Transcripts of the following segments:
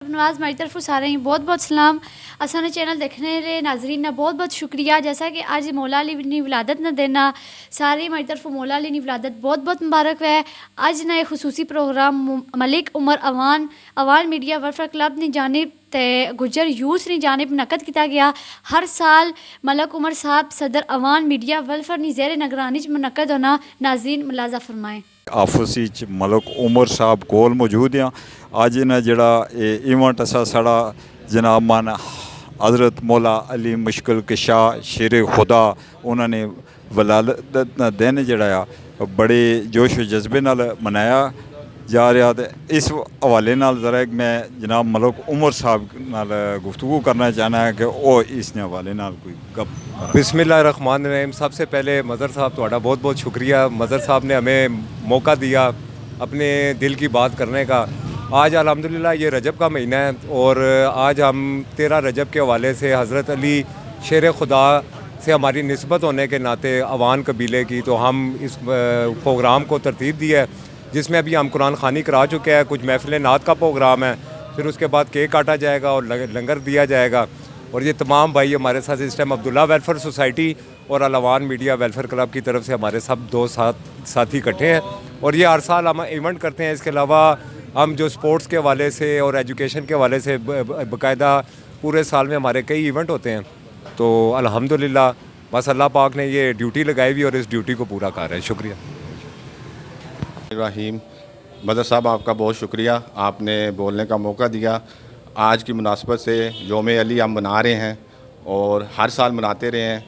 नवाज मेरी तरफ सारे ही बहुत बहुत सलाम। असाने चैनल देखने रे नाजरीन ना बहुत बहुत शुक्रिया। जैसा कि आज मौला अली नी विलादत ना देना सारी मेरी तरफ मौला अली नी विलादत बहुत बहुत मुबारक है। आज ना एक खुसूसी programme Malik Umar Awan media welfare club नी जानिब ते गुजर यूथ नी जानिब नकद किया गया। हर साल मलिक उमर साहब सदर अवान मीडिया वेलफेयर नी ज़ेर निगरानी मुनक्कद होना। नाजरीन मुलाजा फरमाएँ। आफसी च मलिक उमर साहब कोल मौजूद हैं। अज इन्हें जड़ा इवेंट असा साड़ा जनाब मान हज़रत मौला अली मुश्किल कशा शेर खुदा उन्होंने वलादत का दिन जड़ा बड़े जोश व जज्बे नाल मनाया जा रहा। तो इस हवाले नाल ज़रा मैं जनाब मलिक उमर साहब नाल गुफ्तगू करना चाहना है कि वो इस हवाले नाल कोई गप। बिस्मिल्लाहिर्रहमानिर्रहीम। सबसे पहले मज़र साहब ਤੁਹਾਡਾ बहुत बहुत शुक्रिया। मज़र साहब ने हमें मौका दिया अपने दिल की बात करने का। आज अल्हम्दुलिल्लाह ये रजब का महीना है और आज हम 13 रजब के हवाले से हज़रत अली शेर खुदा से हमारी निस्बत होने के नाते अवान कबीले की तो हम इस प्रोग्राम को तरतीब दी है जिसमें अभी हम कुरान ख़ानी करा चुके हैं। कुछ महफ़िल नात का प्रोग्राम है, फिर उसके बाद केक काटा जाएगा और लंगर दिया जाएगा। और ये तमाम भाई हमारे साथ इस टाइम अब्दुल्ला वेलफेयर सोसाइटी और अवान मीडिया वेलफेयर क्लब की तरफ से हमारे सब दो साथी इकट्ठे हैं और ये हर साल हम इवेंट करते हैं। इसके अलावा हम जो स्पोर्ट्स के हवाले से और एजुकेशन के हवाले से बाकायदा पूरे साल में हमारे कई इवेंट होते हैं। तो अल्हम्दुलिल्लाह बस अल्लाह पाक ने ये ड्यूटी लगाई हुई और इस ड्यूटी को पूरा कर रहे हैं। शुक्रिया। रहीम मदर साहब आपका बहुत शुक्रिया, आपने बोलने का मौका दिया। आज की मुनासबत से योम अली हम मना रहे हैं और हर साल मनाते रहे हैं।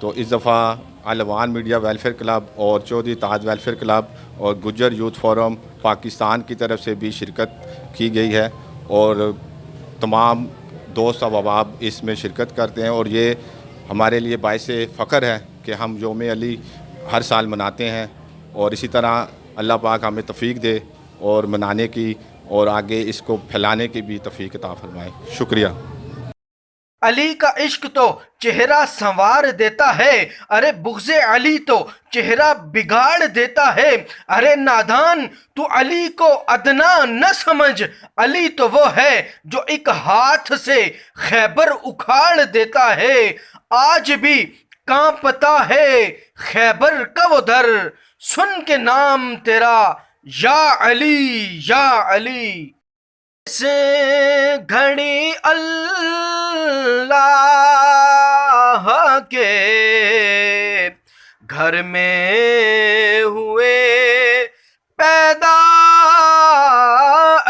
तो इस दफ़ा अवान मीडिया वेलफेयर क्लब और चौधरी ताज वेलफेयर क्लब और गुज्जर यूथ फोरम पाकिस्तान की तरफ से भी शिरकत की गई है और तमाम दोस्त अहबाब इसमें शिरकत करते हैं और ये हमारे लिए बाइस फ़ख्र है कि हम योम अली हर साल मनाते हैं और इसी तरह अल्लाह पाक हमें तौफीक दे और मनाने की और आगे इसको फैलाने की भी तौफीक अता फरमाए। शुक्रिया। अली का इश्क तो चेहरा संवार देता है, अरे बुग़्ज़े अली तो चेहरा बिगाड़ देता है। अरे नादान तू अली को अदना न समझ, अली तो वो है जो एक हाथ से खैबर उखाड़ देता है। आज भी कांपता है खैबर का वो दर, सुन के नाम तेरा या अली या अली। से घड़ी अल्लाह के घर में हुए पैदा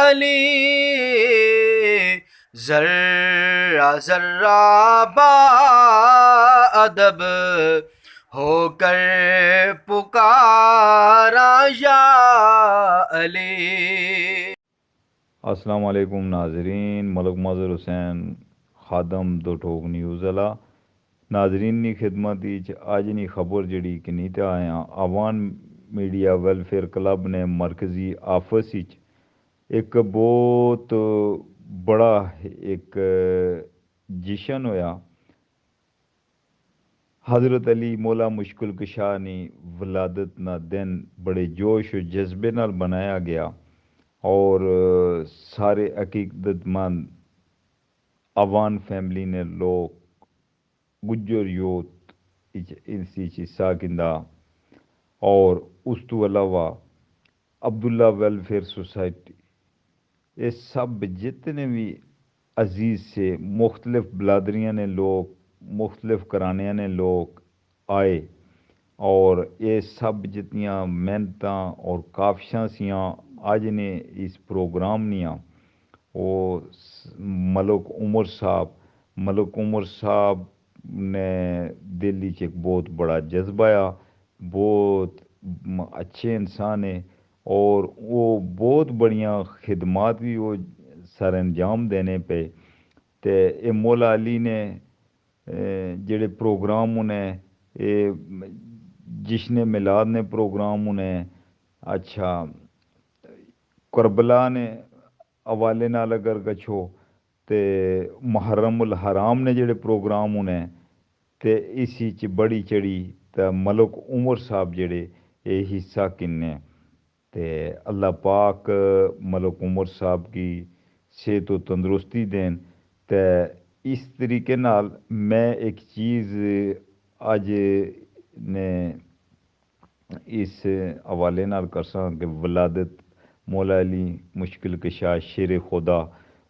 अली, जर्रा जर्रा बाअदब होकर पुकारा या अली। अस्सलाम वालेकुम नाजरीन, मलिक मज़हर हुसैन खादम दो ठोक न्यूज़ अला नाजरीन की खिदमत अज नी खबर जी कि आया अवान मीडिया वेलफेयर क्लब ने मरकजी आफस एक बहुत बड़ा एक जशन होया। हज़रत अली मौला मुश्किल कशा नी वलादत ना दिन बड़े जोश व जज्बे नाल बनाया गया और सारे अकीदतमंद अवान फैमिली ने लोग गुज्जर यूथ इस हिस्सा किंदा और उस तो अलावा अब्दुल्ला वेलफेयर सोसाइटी ये सब जितने भी अजीज़ से मुख्तलिफ बलादरियाँ ने लोग मुख्तलिफ करानिया ने लोग आए और ये सब जितनियाँ मेहनतां और काविशां सियाँ आज ने इस प्रोग्राम निया वो मलिक उमर साहब ने दिल्ली च एक बहुत बड़ा जज्बाया, बहुत अच्छे इंसान है और वो बहुत बढ़िया खिदमात भी वो सर अंजाम देने पे। ते ये मौला अली ने जेड़े प्रोग्राम उन्हें जिश्न मिलाद ने प्रोग्राम उन्हें अच्छा करबला ने हवाले नाल अगर गच्छो ते मुहर्रमुल हराम ने जेड़े प्रोग्राम उन्हें ते इसी च बड़ी चढ़ी ते मलिक उमर साहब जेड़े ये हिस्सा किन्ने ते अल्लाह पाक मलिक उमर साहब की صحت و تندرستی دین۔ تے اس طریقے نال میں ایک چیز اج نے اس حوالے نال کرساں کہ ولادت مولا علی مشکل کشا شیر خدا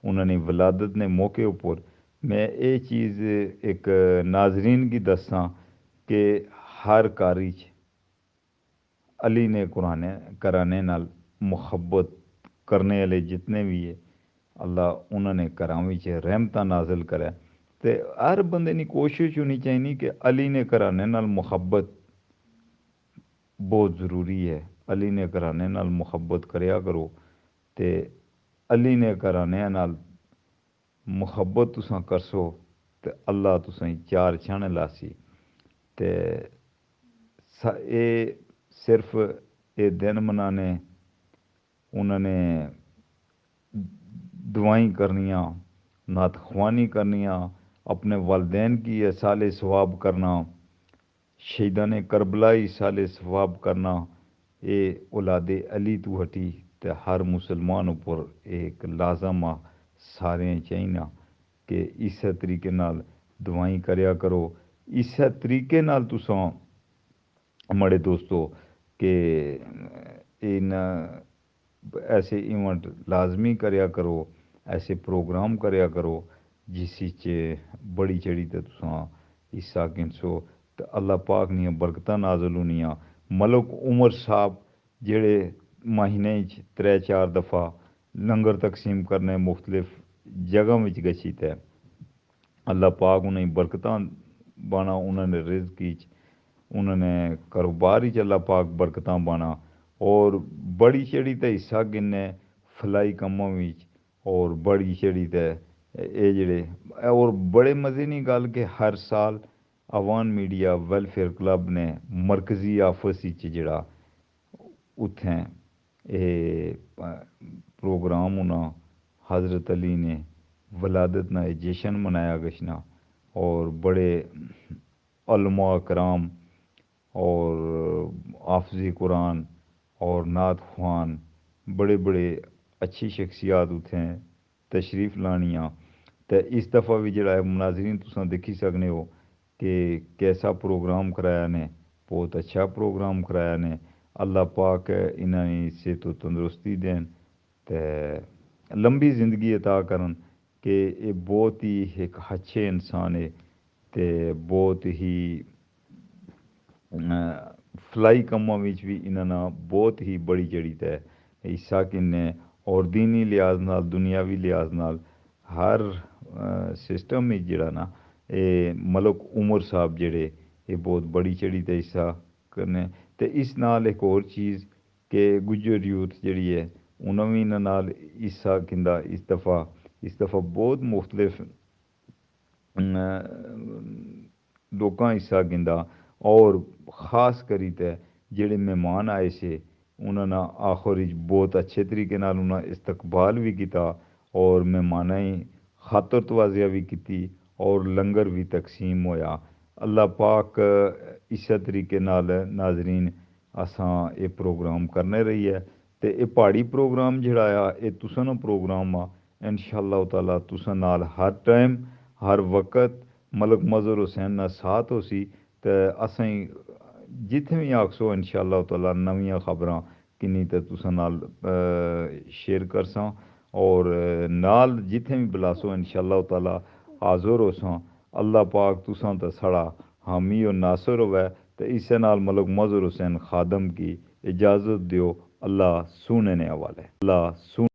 انہوں نے ولادت نے موقع اوپر میں یہ چیز ایک ناظرین کی دساں کہ ہر کاری علی نے قرآن کرانے نال محبت کرنے والے جتنے بھی ہے اللہ انہوں نے گھراں وچ رحمتاں نازل کرے۔ تے ہر بندے کی کوشش ہونی چاہیے کہ علی نے کرانے نال محبت بہت ضروری ہے۔ علی نے کرانے نال محبت کریا کرو تے علی نے کرانے نال محبت تساں کرسو تے اللہ تساں چار چھانے لاسی۔ تے اے صرف اے دن منانے انہوں نے دعائیں کرنیاں نعت خوانی کرنیاں اپنے والدین کی اصال ثواب کرنا شہیدان کربلا اصال ثواب کرنا اے اولاد علی تو ہٹی تے ہر مسلمان اوپر ایک لازم سارے چاہیے کہ اس طریقے نال دعائیں کریا کرو۔ اس طریقے نال تساں ہمارے دوستو کہ ان ایسے ایونٹ لازمی کریا کرو، ایسے پروگرام کریا کرو جس بڑی چڑی تے تساں حصہ گنسو تے اللہ پاک نیاں برکتاں نازل ہونیاں۔ ملک عمر صاحب جڑے مہینے 3-4 دفعہ لنگر تقسیم کرنے مختلف جگہ وچ گچھی تے اللہ پاک انہیں برکتاں بانا، انہوں نے رزق انہوں نے کاروبار اللہ پاک برکتاں بانا اور بڑی چڑی تے حصہ گننے فلائی کموں وچ اور بڑی چڑی تے اے جڑے اور بڑے مزے نہیں گل کہ ہر سال عوان میڈیا ویلفیئر کلب نے مرکزی آفس جڑا اتھیں اے پروگرام ہونا حضرت علی نے ولادت نہ جشن منایا گشنا اور بڑے علماء کرام اور حافظ قرآن اور نعت خوان بڑے بڑے اچھی شخصیات اتھیں تشریف لانیاں۔ تے اس دفعہ بھی جڑا ہے مناظرین تساں دیکھی سکنے ہو کہ کیسا پروگرام کرایا نے، بہت اچھا پروگرام کرایا نے۔ اللہ پاک انہاں نے صحت و تندرستی دین تے لمبی زندگی عطا کرن کہ یہ بہت ہی ایک اچھے انسان ہے تے بہت ہی فلائی کموں وچ بھی انہاں بہت ہی بڑی جڑی تے حصہ کنے اور دینی لحاظ نال دنیاوی لحاظ نال ہر سسٹم میں جڑا نا اے ملک عمر صاحب جڑے یہ بہت بڑی چڑی تے حصہ کرنے تے اس نال ایک اور چیز کہ گجر یوتھ جڑی ہے انہوں بھی انہاں نال حصہ کندہ اس دفعہ بہت مختلف لوکاں حصہ گندہ اور خاص کری تے جڑے مہمان آئے سے انہوں نے آخر بہت اچھے طریقے نال انہاں استقبال بھی کیتا اور مہمانیں خاطر توازیہ بھی کیتی اور لنگر بھی تقسیم ہویا۔ اللہ پاک اس طریقے نال ناظرین اساں یہ پروگرام کرنے رہی ہے تے یہ پہاڑی پروگرام جڑا آیا یہ تساں نا پروگرام انشاءاللہ تعالیٰ تساں نال ہر ٹائم ہر وقت ملک مظہر حسین نا ساتھ ہو سی تے اساں جتھے بھی آکسو انشاءاللہ تعالیٰ نویاں خبراں کنی تے تساں نال شیئر کرساں اور نال جتھے بھی بلاسو انشاءاللہ تعالیٰ حاضر ہو ساں۔ اللہ پاک تساں تے سڑا حامی و ناصر ہوئے تے اسے نال ملک مظہر حسین خادم کی اجازت دیو۔ اللہ سونے نے حوالے اللہ سونے